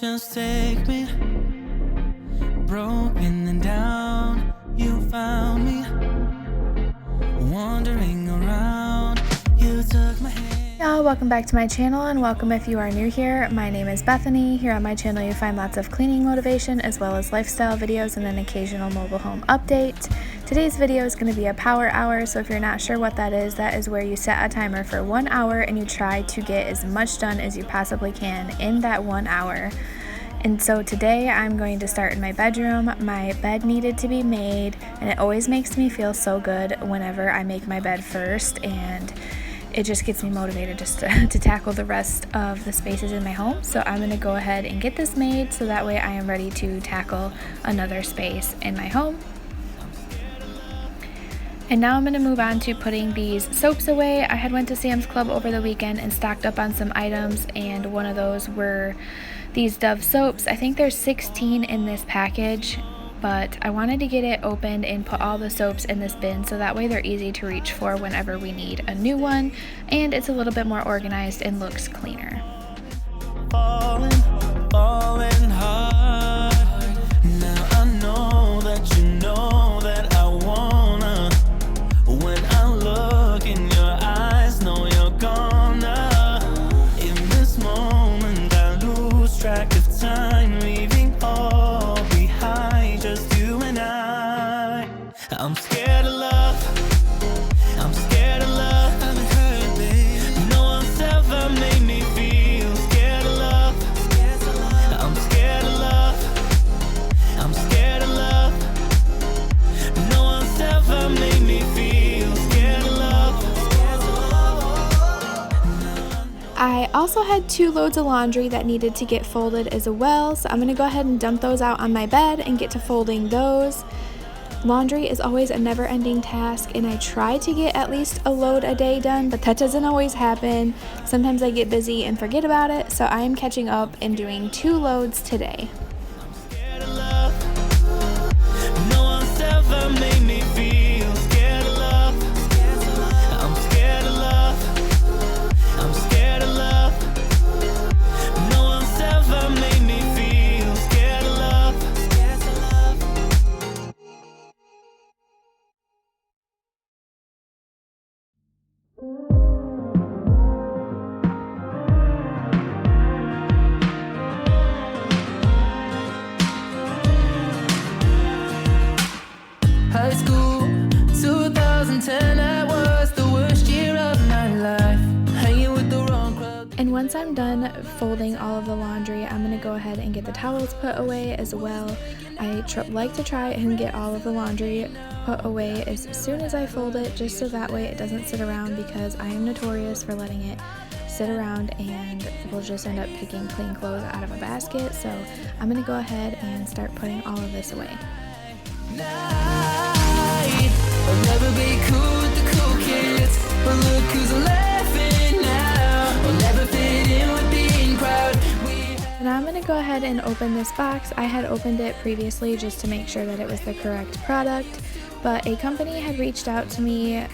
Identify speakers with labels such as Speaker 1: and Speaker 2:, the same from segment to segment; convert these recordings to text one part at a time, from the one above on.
Speaker 1: Just take me, broken and down. You found me, wandering around. You took my hand.
Speaker 2: Y'all, welcome back to my channel, and welcome if you are new here. My name is Bethany. Here on my channel you find lots of cleaning motivation as well as lifestyle videos and an occasional mobile home update. Today's video is going to be a power hour, so if you're not sure what that is where you set a timer for 1 hour and you try to get as much done as you possibly can in that 1 hour. And so today I'm going to start in my bedroom. My bed needed to be made, and it always makes me feel so good whenever I make my bed first, and it just gets me motivated just to tackle the rest of the spaces in my home. So I'm going to go ahead and get this made so that way I am ready to tackle another space in my home. And now I'm going to move on to putting these soaps away. I had went to Sam's Club over the weekend and stocked up on some items, and one of those were these Dove soaps. I think there's 16 in this package, but I wanted to get it opened and put all the soaps in this bin so that way they're easy to reach for whenever we need a new one, and it's a little bit more organized and looks cleaner.
Speaker 1: Falling hard. Now I know that you know that I wanna. When I look in your eyes, know you're gonna. In this moment I lose track of time, leaving all behind, just you and I. I'm scared of love, I'm scared of love. I've been hurt, babe. No one's ever made me feel scared of love. I'm scared of love, I'm scared of love. No one's ever made me feel scared of love.
Speaker 2: I also had 2 loads of laundry that needed to get folded as well, so I'm going to go ahead and dump those out on my bed and get to folding those. Laundry is always a never-ending task, and I try to get at least a load a day done, but that doesn't always happen. Sometimes I get busy and forget about it, so I am catching up and doing 2 loads today.
Speaker 1: I'm scared of love. No one's ever made me feel scared of love. I'm scared of love. I'm scared of love. No one's ever made me feel scared of love. High school, 2010, that was the worst year of my life. Hanging with the wrong crowd.
Speaker 2: And once I'm done folding all of the laundry, I'm going to go ahead and get the towels put away as well. I like to try and get all of the laundry put away as soon as I fold it, just so that way it doesn't sit around, because I am notorious for letting it sit around and we'll just end up picking clean clothes out of a basket. So I'm going to go ahead and start putting all of this away.
Speaker 1: I'll never be cool with the cool kids, but look who's laughing now. I'll never fit in with the in crowd.
Speaker 2: And I'm going to go ahead and open this box. I had opened it previously just to make sure that it was the correct product, but a company had reached out to me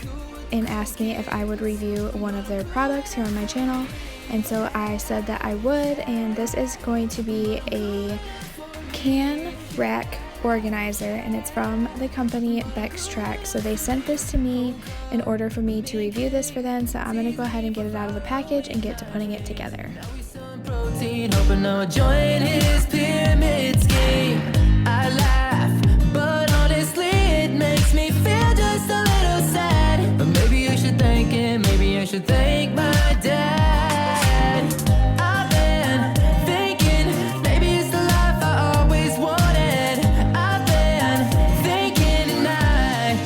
Speaker 2: and asked me if I would review one of their products here on my channel, and so I said that I would. And this is going to be a can rack organizer, and it's from the company Bextrack. So they sent this to me in order for me to review this for them, so I'm going to go ahead and get it out of the package and get to putting it together.
Speaker 1: Protein, hoping I'll join his pyramid scheme. I laugh, but honestly it makes me feel just a little sad. But maybe I should thank him, maybe I should thank my dad. I've been thinking, maybe it's the life I always wanted. I've been thinking night.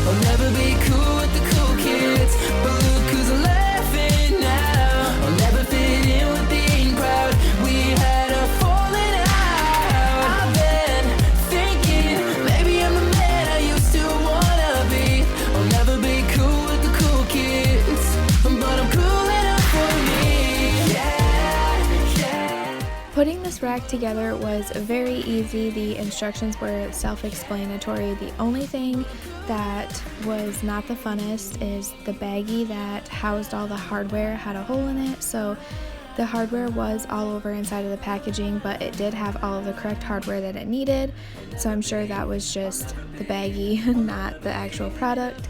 Speaker 1: I'll never be cool with the cool kids, but look who's laughing now. I'll never fit in with the in crowd. We had a falling out. I've been thinking, maybe I'm the man I used to wanna be. I'll never be cool with the cool kids, but I'm cool enough for me. Yeah.
Speaker 2: Putting this rack together was very easy. The instructions were self-explanatory. The only thing that was not the funnest is the baggie that housed all the hardware had a hole in it, so The hardware was all over inside of the packaging, but it did have all of the correct hardware that it needed, so I'm sure that was just the baggie, not the actual product.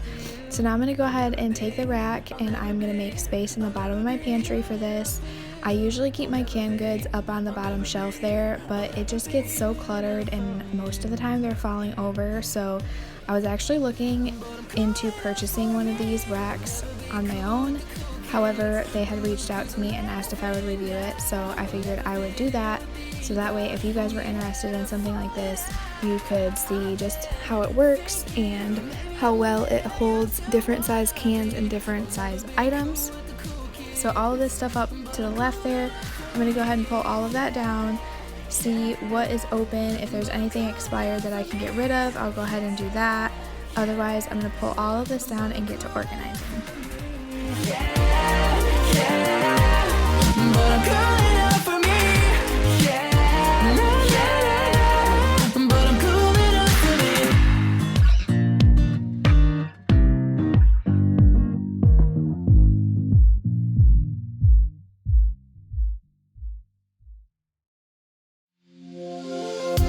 Speaker 2: So now I'm going to go ahead and take the rack, and I'm going to make space in the bottom of my pantry for this. I usually keep my canned goods up on the bottom shelf there, but it just gets so cluttered and most of the time they're falling over. So I was actually looking into purchasing one of these racks on my own. However, they had reached out to me and asked if I would review it, so I figured I would do that. So that way, if you guys were interested in something like this, you could see just how it works and how well it holds different size cans and different size items. So all of this stuff up to the left there, I'm going to go ahead and pull all of that down, see what is open. If there's anything expired that I can get rid of, I'll go ahead and do that. Otherwise, I'm going to pull all of this down and get to organizing.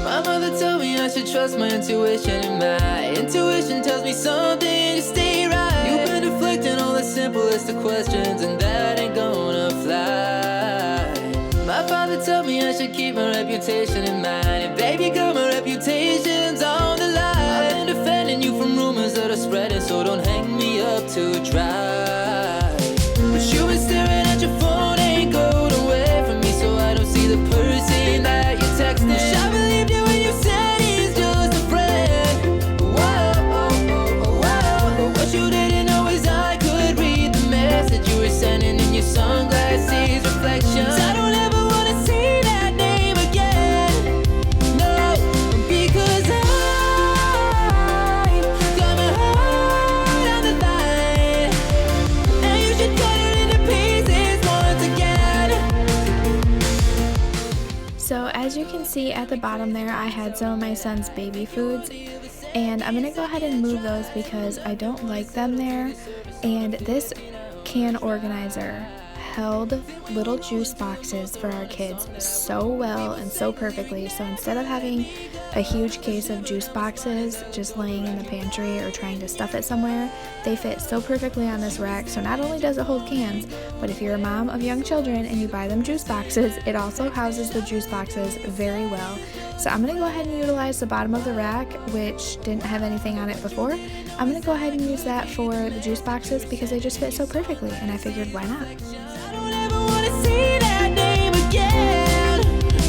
Speaker 1: My mother told me I should trust my intuition, and my intuition tells me something to stay right. You've been deflecting all the simplest of questions, and that ain't gonna fly. My father told me I should keep my reputation in mind, and baby girl, my reputation's on the line. I've been defending you from rumors that are spreading, so don't hang me up too dry. But you've been staring at your phone, ain't going away from me, so I don't see the person that you're texting. I believed you when you said he's just a friend. Whoa. What you didn't know is I could read the message you were sending in your sunglasses reflections. I don't ever wanna see that name again. No, because I got my heart on the line, and you should cut it into pieces once again.
Speaker 2: So as you can see at the bottom there, I had some of my son's baby foods, and I'm going to go ahead and move those because I don't like them there. And this can organizer held little juice boxes for our kids so well and so perfectly. So instead of having a huge case of juice boxes just laying in the pantry or trying to stuff it somewhere, they fit so perfectly on this rack. So not only does it hold cans, but if you're a mom of young children and you buy them juice boxes, it also houses the juice boxes very well. So I'm going to go ahead and utilize the bottom of the rack, which didn't have anything on it before. I'm going to go ahead and use that for the juice boxes because they just fit so perfectly, and I figured why not.
Speaker 1: I don't ever wanna see that name again.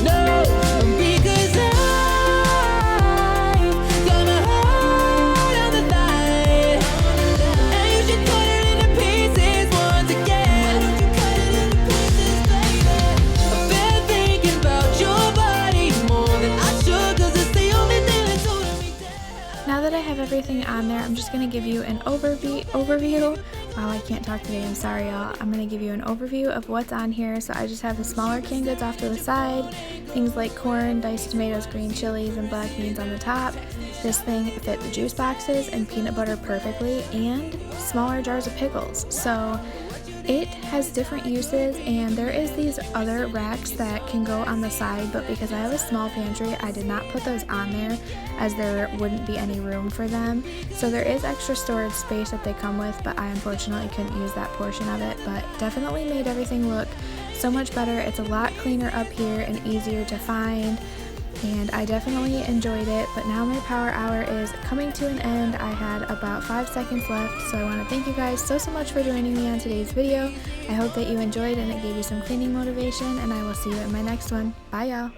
Speaker 1: No, because I got my heart on the line, and you should cut it into pieces once again. Why don't you cut it into pieces, baby? I've been thinking about your body more than I should, 'cause it's the only thing that's holding me down.
Speaker 2: Now that I have everything on there, I'm just going to give you an overview. Wow, I can't talk today, I'm sorry y'all. I'm going to give you an overview of what's on here. So I just have the smaller canned goods off to the side, things like corn, diced tomatoes, green chilies, and black beans on the top. This thing fit the juice boxes and peanut butter perfectly, and smaller jars of pickles. So it has different uses, and there is these other racks that can go on the side, but because I have a small pantry, I did not put those on there as there wouldn't be any room for them. So there is extra storage space that they come with, but I unfortunately couldn't use that portion of it, but definitely made everything look so much better. It's a lot cleaner up here and easier to find, and I definitely enjoyed it. But now my power hour is coming to an end. I had about 5 seconds left, so I want to thank you guys so much for joining me on today's video. I hope that you enjoyed and it gave you some cleaning motivation, and I will see you in my next one. Bye y'all.